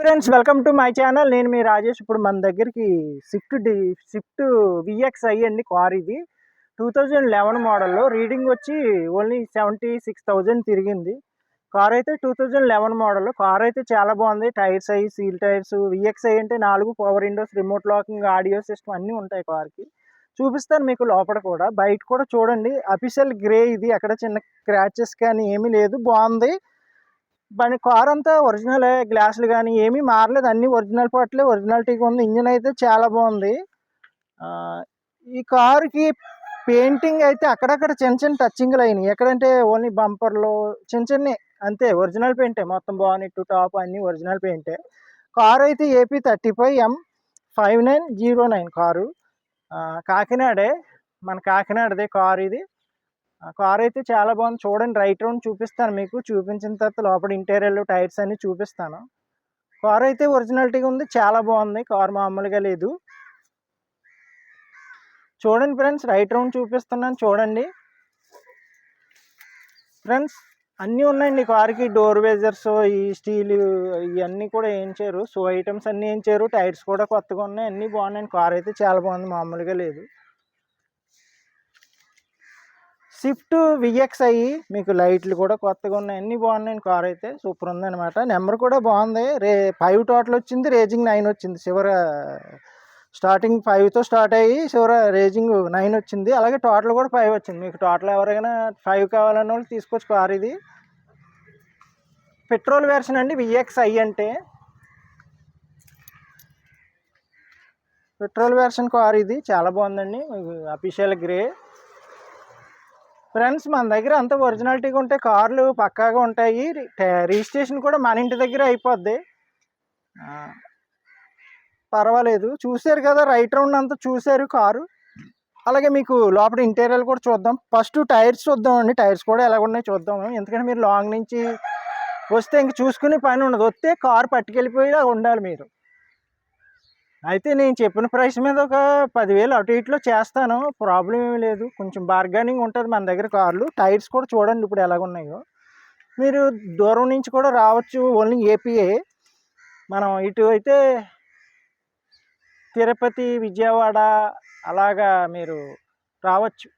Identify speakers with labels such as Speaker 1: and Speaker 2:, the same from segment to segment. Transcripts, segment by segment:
Speaker 1: Friends, welcome to my channel. నేను మీ రాజేష్. ఇప్పుడు మన దగ్గరికి స్విఫ్ట్ విఎక్స్ఐ అండి. కార్ ఇది 2011 మోడల్లో. రీడింగ్ వచ్చి ఓన్లీ 76,000 తిరిగింది. కార్ అయితే 2011 మోడల్. కార్ అయితే చాలా బాగుంది. టైర్స్ అయ్యి సీల్ టైర్స్. విఎక్స్ఐ అంటే 4 power Windows, remote locking, audio system అన్నీ ఉంటాయి కార్కి. చూపిస్తాను మీకు లోపల కూడా. బయట కూడా చూడండి. అఫీషియల్ గ్రే ఇది. అక్కడ చిన్న క్రాచెస్ కానీ ఏమీ లేదు. బాగుంది. కార్ అంతా ఒరిజినలే. గ్లాసులు కానీ ఏమీ మారలేదు. అన్ని ఒరిజినల్ పార్ట్లే. ఒరిజినాలిటీగా ఉంది. ఇంజిన్ అయితే చాలా బాగుంది. ఈ కార్కి పెయింటింగ్ అయితే అక్కడక్కడ చిన్న చిన్న టచ్చింగ్లు అయినాయి. ఎక్కడంటే ఓన్లీ బంపర్లో చిన్న చిన్న అంతే. ఒరిజినల్ పెయింటే మొత్తం. బానెట్ టాప్ అన్నీ ఒరిజినల్ పెయింటే. కార్ అయితే ఏపీ 35M5909 కారు. కాకినాడే. మన కాకినాడదే కార్ ఇది. కార్ అయితే చాలా బాగుంది. చూడండి, రైట్ రౌండ్ చూపిస్తాను మీకు. చూపించిన తర్వాత లోపల ఇంటీరియర్ టైర్స్ అన్ని చూపిస్తాను. కార్ అయితే ఒరిజినాలిటీగా ఉంది. చాలా బాగుంది. కార్ మామూలుగా లేదు. చూడండి ఫ్రెండ్స్, రైట్ రౌండ్ చూపిస్తున్నాను చూడండి. ఫ్రెండ్స్, అన్నీ ఉన్నాయండి కార్కి. డోర్ వేజర్స్, ఈ స్టీల్ ఇవన్నీ కూడా వేయించారు. సో ఐటమ్స్ అన్నీ వేయించారు. టైర్స్ కూడా కొత్తగా ఉన్నాయి. అన్నీ బాగున్నాయండి. కార్ అయితే చాలా బాగుంది. మామూలుగా లేదు. స్విఫ్ట్ విఎక్స్ఐ మీకు లైట్లు కూడా కొత్తగా ఉన్నాయి. అన్నీ బాగున్నాయండి. కార్ అయితే సూపర్ ఉందన్నమాట. నెంబర్ కూడా బాగుంది. 5 టోటల్ వచ్చింది. రేజింగ్ 9 వచ్చింది. స్టార్టింగ్ 5తో స్టార్ట్ అయ్యి రేజింగ్ 9 వచ్చింది. అలాగే టోటల్ కూడా 5 వచ్చింది. మీకు టోటల్ ఎవరైనా 5 కావాలన్న వాళ్ళు తీసుకోవచ్చు. కార్ ఇది పెట్రోల్ వెర్షన్ అండి. విఎక్స్ఐ అంటే పెట్రోల్ వెర్షన్ కార్ ఇది. చాలా బాగుందండి. Official grey. ఫ్రెండ్స్, మన దగ్గర అంతా ఒరిజినాలిటీగా ఉంటే కార్లు పక్కాగా ఉంటాయి. రిజిస్ట్రేషన్ కూడా మన ఇంటి దగ్గర అయిపోద్ది. పర్వాలేదు. చూశారు కదా, రైట్ రౌండ్ అంతా చూశారు కారు. అలాగే మీకు లోపల ఇంటీరియర్ కూడా చూద్దాం. ఫస్ట్ టైర్స్ చూద్దామండి. టైర్స్ కూడా ఎలా ఉన్నాయి చూద్దాము. ఎందుకంటే మీరు లాంగ్ నుంచి వస్తే ఇంక చూసుకునే పని ఉండదు. వస్తే కారు పట్టుకెళ్ళిపోయి ఉండాలి మీరు. అయితే నేను చెప్పిన ప్రైస్ మీద ఒక 10,000 అటు ఇటులో చేస్తాను. ప్రాబ్లం ఏమీ లేదు. కొంచెం బార్గెనింగ్ ఉంటుంది మన దగ్గర కార్లు. టైర్స్ కూడా చూడండి ఇప్పుడు ఎలాగున్నాయో. మీరు దూరం నుంచి కూడా రావచ్చు. Only APA. మనం ఇటు అయితే తిరుపతి, విజయవాడ అలాగా మీరు రావచ్చు.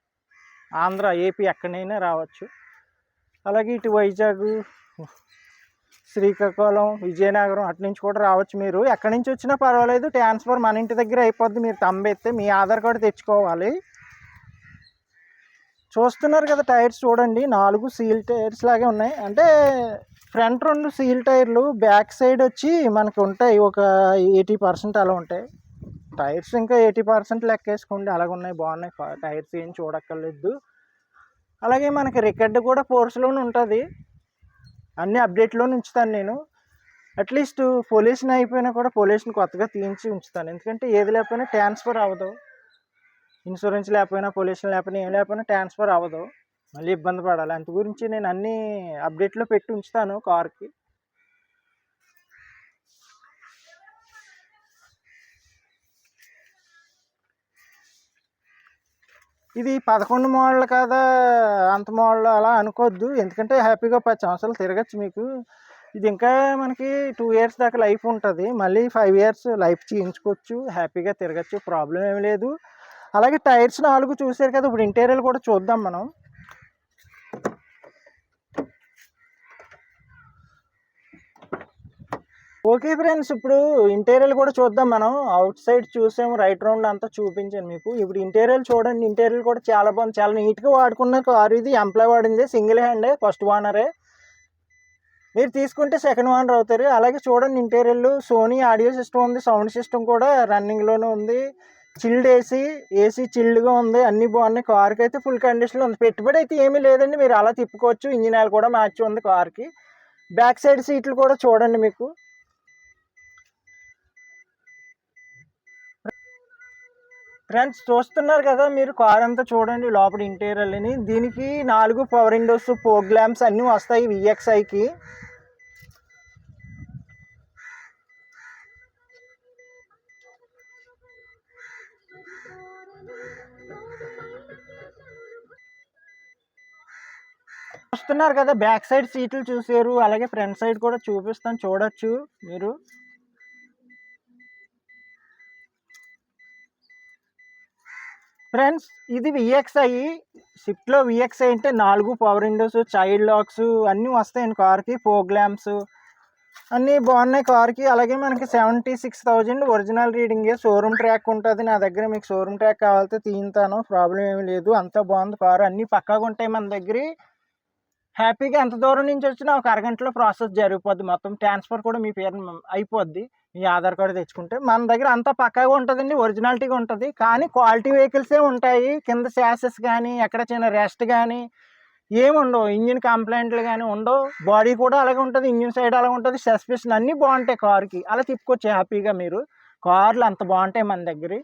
Speaker 1: ఆంధ్ర, ఏపీ ఎక్కడైనా రావచ్చు. అలాగే ఇటు వైజాగ్, శ్రీకాకుళం, విజయనగరం అటు నుంచి కూడా రావచ్చు. మీరు ఎక్కడి నుంచి వచ్చినా పర్వాలేదు. ట్రాన్స్ఫర్ మన ఇంటి దగ్గర అయిపోద్ది. మీరు తంబెత్తే మీ ఆధార్ కార్డు తెచ్చుకోవాలి. చూస్తున్నారు కదా, టైర్స్ చూడండి. 4 సీల్ టైర్స్ లాగే ఉన్నాయి. అంటే ఫ్రంట్ 2 సీల్ టైర్లు, బ్యాక్ సైడ్ వచ్చి మనకి ఉంటాయి ఒక 80% అలా ఉంటాయి. టైర్స్ ఇంకా 80% లెక్కేసుకోండి. అలాగ ఉన్నాయి. బాగున్నాయి టైర్స్. ఏం చూడక్కర్లేదు. అలాగే మనకి రికార్డు కూడా ఫోర్స్లోనే ఉంటుంది. అన్నీ అప్డేట్లో ఉంచుతాను నేను. అట్లీస్ట్ పొల్యూషన్ అయిపోయినా కూడా పొల్యూషన్ కొత్తగా తీయించి ఉంచుతాను. ఎందుకంటే ఏది లేకపోయినా ట్రాన్స్ఫర్ అవ్వదు. ఇన్సూరెన్స్ లేకపోయినా, పొల్యూషన్ లేకపోయినా, ఏం లేకపోయినా ట్రాన్స్ఫర్ అవ్వదు. మళ్ళీ ఇబ్బంది పడాలి. అందు గురించి నేను అన్నీ అప్డేట్లో పెట్టి ఉంచుతాను కార్కి. ఇది 11 మోడల్ కదా, అంత మోడల్ అలా అనుకోవద్దు. ఎందుకంటే హ్యాపీగా 10 సంవత్సరాలు తిరగచ్చు మీకు. ఇది ఇంకా మనకి 2 ఇయర్స్ దాకా లైఫ్ ఉంటుంది. మళ్ళీ 5 ఇయర్స్ లైఫ్ చేయించుకోవచ్చు. హ్యాపీగా తిరగచ్చు. ప్రాబ్లం ఏమి లేదు. అలాగే టైర్స్ 4 చూసారు కదా. ఇప్పుడు ఇంటీరియర్ కూడా చూద్దాం మనం. ఓకే ఫ్రెండ్స్, ఇప్పుడు ఇంటీరియర్ కూడా చూద్దాం మనం. అవుట్ సైడ్ చూసాము, రైట్ రౌండ్ అంతా చూపించాను మీకు. ఇప్పుడు ఇంటీరియర్ చూడండి. ఇంటీరియర్ కూడా చాలా బాగుంది. చాలా నీట్గా వాడుకున్న కారు ఇది. ఎంప్లాయ్ వాడింది. సింగిల్ హ్యాండే. ఫస్ట్ ఓనరే. మీరు తీసుకుంటే సెకండ్ ఓనర్ అవుతారు. అలాగే చూడండి ఇంటీరియర్లు. సోనీ ఆడియో సిస్టమ్ ఉంది. సౌండ్ సిస్టమ్ కూడా రన్నింగ్లోనే ఉంది. చిల్డ్ ఏసీ చిల్డ్గా ఉంది. అన్నీ బాగున్నాయి. కార్కి అయితే ఫుల్ కండిషన్లో ఉంది. పెట్టుబడి అయితే ఏమీ లేదండి. మీరు అలా తిప్పుకోవచ్చు. ఇంజిన్ ఆయిల్ కూడా మ్యాచ్ ఉంది కార్కి. బ్యాక్ సైడ్ సీట్లు కూడా చూడండి మీకు. ఫ్రెండ్స్, చూస్తున్నారు కదా మీరు. కార్ అంతా చూడండి లోపల ఇంటీరియర్ని. దీనికి 4 పవర్ విండోస్, ఫోగ్ ల్యాంప్స్ అన్నీ వస్తాయి విఎక్స్ఐకి. చూస్తున్నారు కదా, బ్యాక్ సైడ్ సీట్లు చూసారు. అలాగే ఫ్రంట్ సైడ్ కూడా చూపిస్తాను, చూడొచ్చు మీరు. ఫ్రెండ్స్ ఇది విఎక్స్ఐ. స్విఫ్ట్లో విఎక్స్ఐ అంటే 4 పవర్ విండోస్, చైల్డ్ లాక్స్ అన్నీ వస్తాయండి కార్కి. ఫోగ్ ల్యాంప్స్ అన్నీ బాగున్నాయి కార్కి. అలాగే మనకి 76,000 ఒరిజినల్ రీడింగే. షోరూమ్ ట్రాక్ ఉంటుంది నా దగ్గర. మీకు షోరూమ్ ట్రాక్ కావాలితే తీయింతాను, ప్రాబ్లం ఏమీ లేదు. అంతా బాగుంది కారు, అన్నీ పక్కాగా ఉంటాయి మన దగ్గర. హ్యాపీగా ఎంత దూరం నుంచి వచ్చినా ఒక అరగంటలో ప్రాసెస్ జరిగిపోద్ది. మొత్తం ట్రాన్స్ఫర్ కూడా మీ పేరు అయిపోద్ది మీ ఆధార్ కార్డు తెచ్చుకుంటే. మన దగ్గర అంతా పక్కాగా ఉంటుందండి, ఒరిజినాలిటీగా ఉంటుంది. కానీ క్వాలిటీ వెహికల్సే ఉంటాయి. కింద శాసెస్ కానీ ఎక్కడ చిన్న రెస్ట్ కానీ ఏమి ఉండవు. ఇంజిన్ కంప్లైంట్లు కానీ ఉండవు. బాడీ కూడా అలాగే ఉంటుంది, ఇంజిన్ సైడ్ అలాగే ఉంటుంది. సస్పెన్షన్ అన్నీ బాగుంటాయి కార్కి. అలా తిప్పుకోవచ్చు హ్యాపీగా మీరు. కార్లు అంత బాగుంటాయి మన దగ్గర.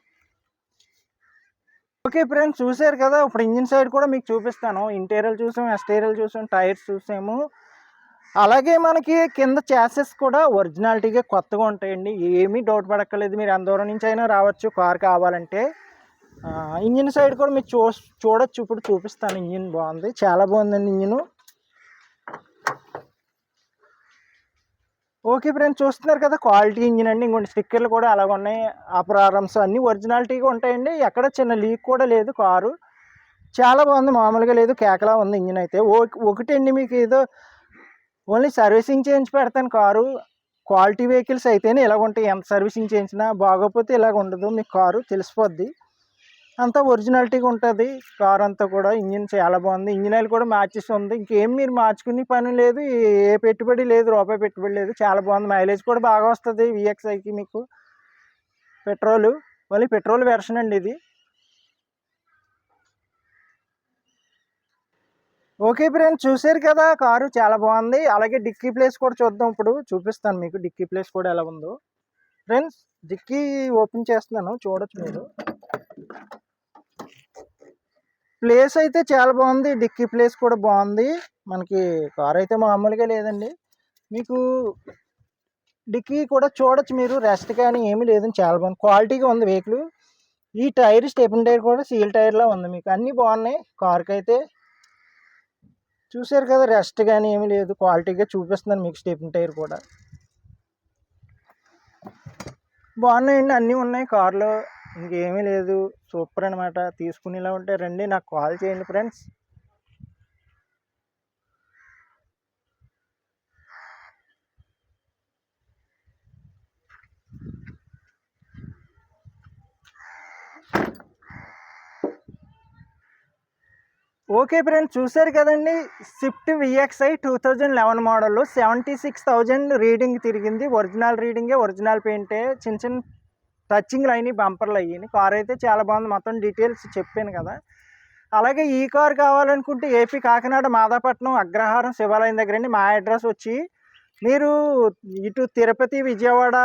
Speaker 1: ఓకే ఫ్రెండ్స్, చూసారు కదా. ఇప్పుడు ఇంజిన్ సైడ్ కూడా మీకు చూపిస్తాను. ఇంటీరియర్ చూసాం, ఎక్స్టీరియర్ చూసాం, టైర్స్ చూసాము. అలాగే మనకి కింద చాసెస్ కూడా ఒరిజినాలిటీగా కొత్తగా ఉంటాయండి. ఏమీ డౌట్ పడక్కర్లేదు. మీరు ఎంత దూరం నుంచి అయినా రావచ్చు కార్ కావాలంటే. ఇంజిన్ సైడ్ కూడా మీరు చూడొచ్చు. ఇప్పుడు చూపిస్తాను. ఇంజిన్ బాగుంది, చాలా బాగుందండి ఇంజిన్. ఓకే ఫ్రెండ్స్, చూస్తున్నారు కదా క్వాలిటీ ఇంజిన్ అండి. ఇంకొన్ని స్టిక్కర్లు కూడా అలాగ ఉన్నాయి. అపరారమ్స్ అన్నీ ఒరిజినాలిటీగా ఉంటాయండి. ఎక్కడ చిన్న లీక్ కూడా లేదు. కారు చాలా బాగుంది, మామూలుగా లేదు, కేకలా ఉంది ఇంజిన్ అయితే. ఒకటండి మీకు ఏదో ఓన్లీ సర్వీసింగ్ చేయించి పెడతాను కారు. క్వాలిటీ వెహికల్స్ అయితేనే ఇలాగ ఉంటాయి. ఎంత సర్వీసింగ్ చేయించినా బాగోకపోతే ఇలాగ ఉండదు. మీకు కారు తెలిసిపోద్ది. అంతా ఒరిజినాలిటీగా ఉంటుంది కార్ అంతా కూడా. ఇంజిన్ చాలా బాగుంది. ఇంజిన్ ఆయిల్ కూడా మార్చేసి ఉంది. ఇంకేం మీరు మార్చుకునే పని లేదు, ఏ పెట్టుబడి లేదు, రూపాయి పెట్టుబడి లేదు. చాలా బాగుంది. మైలేజ్ కూడా బాగా వస్తుంది విఎక్స్ఐకి మీకు. పెట్రోల్, మళ్ళీ పెట్రోల్ వెర్షన్ అండి ఇది. ఓకే ఫ్రెండ్స్, చూసారు కదా కారు చాలా బాగుంది. అలాగే డిక్కీ ప్లేస్ కూడా చూద్దాం. ఇప్పుడు చూపిస్తాను మీకు డిక్కీ ప్లేస్ కూడా ఎలా ఉందో. ఫ్రెండ్స్, డిక్కీ ఓపెన్ చేస్తున్నాను, చూడొచ్చు మీరు. ప్లేస్ అయితే చాలా బాగుంది. డిక్కీ ప్లేస్ కూడా బాగుంది. మనకి కార్ అయితే మామూలుగా లేదండి. మీకు డిక్కీ కూడా చూడొచ్చు మీరు. రెస్ట్ కానీ ఏమీ లేదని చాలా బాగుంది, క్వాలిటీగా ఉంది వెహికల్. ఈ టైర్ స్టెపిన్ టైర్ కూడా సీల్ టైర్లా ఉంది. మీకు అన్నీ బాగున్నాయి కార్కి అయితే. చూసారు కదా, రెస్ట్ కానీ ఏమీ లేదు, క్వాలిటీగా చూపిస్తున్నాను మీకు. స్టెపిన్ టైర్ కూడా బాగున్నాయండి, అన్నీ ఉన్నాయి కార్లో. ఇంకేమీ లేదు, సూపర్ అనమాట. తీసుకునేలా ఉంటే రండి, నాకు కాల్ చేయండి ఫ్రెండ్స్. ఓకే ఫ్రెండ్స్, చూసారు కదండి. స్విఫ్ట్ విఎక్స్ఐ 2011 మోడల్లో 76,000 రీడింగ్ తిరిగింది. ఒరిజినల్ రీడింగే, ఒరిజినల్ పెయింటే. చిన్న చిన్న టచింగ్లు అయినాయి, బంపర్లు అయ్యాయి. కార్ అయితే చాలా బాగుంది. మొత్తం డీటెయిల్స్ చెప్పాను కదా. అలాగే ఈ కార్ కావాలనుకుంటే ఏపీ కాకినాడ మాదాపట్నం అగ్రహారం శివాలయం దగ్గరండి. మా అడ్రస్ వచ్చి మీరు ఇటు తిరుపతి, విజయవాడ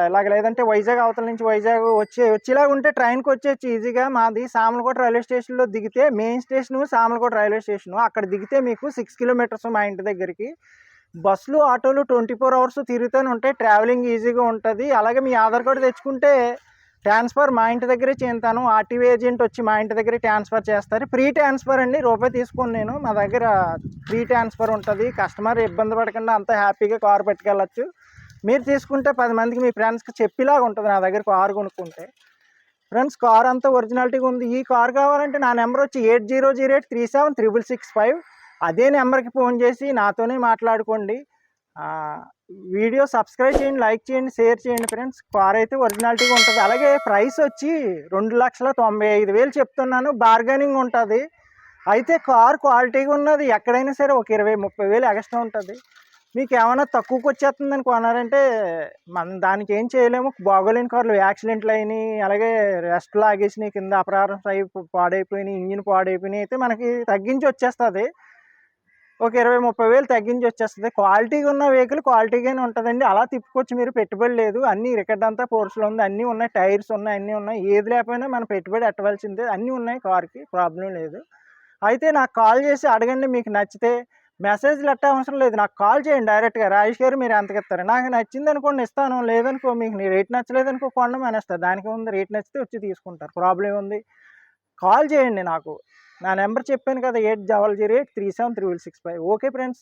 Speaker 1: ఇలాగ, లేదంటే వైజాగ్ అవతల నుంచి వైజాగ్ వచ్చేలాగా ఉంటే ట్రైన్కి వచ్చేసి ఈజీగా. మాది సామలకోట రైల్వే స్టేషన్లో దిగితే, main station Samalkot railway station, అక్కడ దిగితే మీకు 6 కిలోమీటర్స్ మా ఇంటి దగ్గరికి. బస్సులు, ఆటోలు 24 అవర్స్ తిరుగుతూనే ఉంటాయి. ట్రావెలింగ్ ఈజీగా ఉంటుంది. అలాగే మీ ఆధార్ కార్డు తెచ్చుకుంటే ట్రాన్స్ఫర్ మా ఇంటి దగ్గరే చేస్తాను. ఆర్టీవీ ఏజెంట్ వచ్చి మా ఇంటి దగ్గరే ట్రాన్స్ఫర్ చేస్తారు. ఫ్రీ ట్రాన్స్ఫర్ అండి, రూపాయి తీసుకోను నేను. మా దగ్గర ఫ్రీ ట్రాన్స్ఫర్ ఉంటుంది. కస్టమర్ ఇబ్బంది పడకుండా అంత హ్యాపీగా కారు పెట్టుకెళ్ళచ్చు. మీరు తీసుకుంటే 10 మందికి మీ ఫ్రెండ్స్కి చెప్పేలాగా ఉంటుంది నా దగ్గర కారు కొనుక్కుంటే. ఫ్రెండ్స్, కార్ అంతా ఒరిజినాలిటీగా ఉంది. ఈ కార్ కావాలంటే నా నెంబర్ వచ్చి 8008376665. అదే నెంబర్కి ఫోన్ చేసి నాతోనే మాట్లాడుకోండి. వీడియో సబ్స్క్రైబ్ చేయండి, లైక్ చేయండి, షేర్ చేయండి ఫ్రెండ్స్. కార్ అయితే ఒరిజినాలిటీగా ఉంటుంది. అలాగే ప్రైస్ వచ్చి 2,95,000 చెప్తున్నాను. బార్గెనింగ్ ఉంటుంది. అయితే కార్ క్వాలిటీగా ఉన్నది. ఎక్కడైనా సరే ఒక 20,000-30,000 ఎక్స్ట్రా ఉంటుంది. మీకు ఏమైనా తక్కువకి వచ్చేస్తుందని కొనారంటే మనం దానికి ఏం చేయలేము. బాగోలేని కార్లు యాక్సిడెంట్లు అయినాయి, అలాగే రెస్ట్ లాగేసినాయి, కింద అపరారం పాడైపోయినాయి, ఇంజిన్ పాడైపోయినాయి అయితే మనకి తగ్గించి వచ్చేస్తుంది. ఒక 20,000-30,000 తగ్గించి వచ్చేస్తుంది. క్వాలిటీగా ఉన్న వెహికల్ క్వాలిటీగానే ఉంటుందండి. అలా తిప్పుకోవచ్చు మీరు, పెట్టుబడి లేదు. అన్నీ రికార్డ్ అంతా ఫోర్స్లో ఉంది, అన్నీ ఉన్నాయి, టైర్స్ ఉన్నాయి, అన్నీ ఉన్నాయి. ఏది లేకపోయినా మనం పెట్టుబడి ఎట్టవలసిందే. అన్నీ ఉన్నాయి కార్కి, ప్రాబ్లం లేదు. అయితే నాకు కాల్ చేసి అడగండి. మీకు నచ్చితే మెసేజ్లు ఎట్ట అవసరం లేదు, నాకు కాల్ చేయండి డైరెక్ట్గా. రాజేష్ గారు మీరు ఎంతకి ఇస్తారు? నాకు నచ్చింది అనుకోండి ఇస్తాను, లేదనుకో మీకు నీ రేట్ నచ్చలేదనుకో కొండ మానేస్తారు. దానికి ఉంది, రేట్ నచ్చితే వచ్చి తీసుకుంటారు, ప్రాబ్లం ఉంది. కాల్ చేయండి నాకు. నా నెంబర్ చెప్పాను కదా, 8008373665. Okay friends.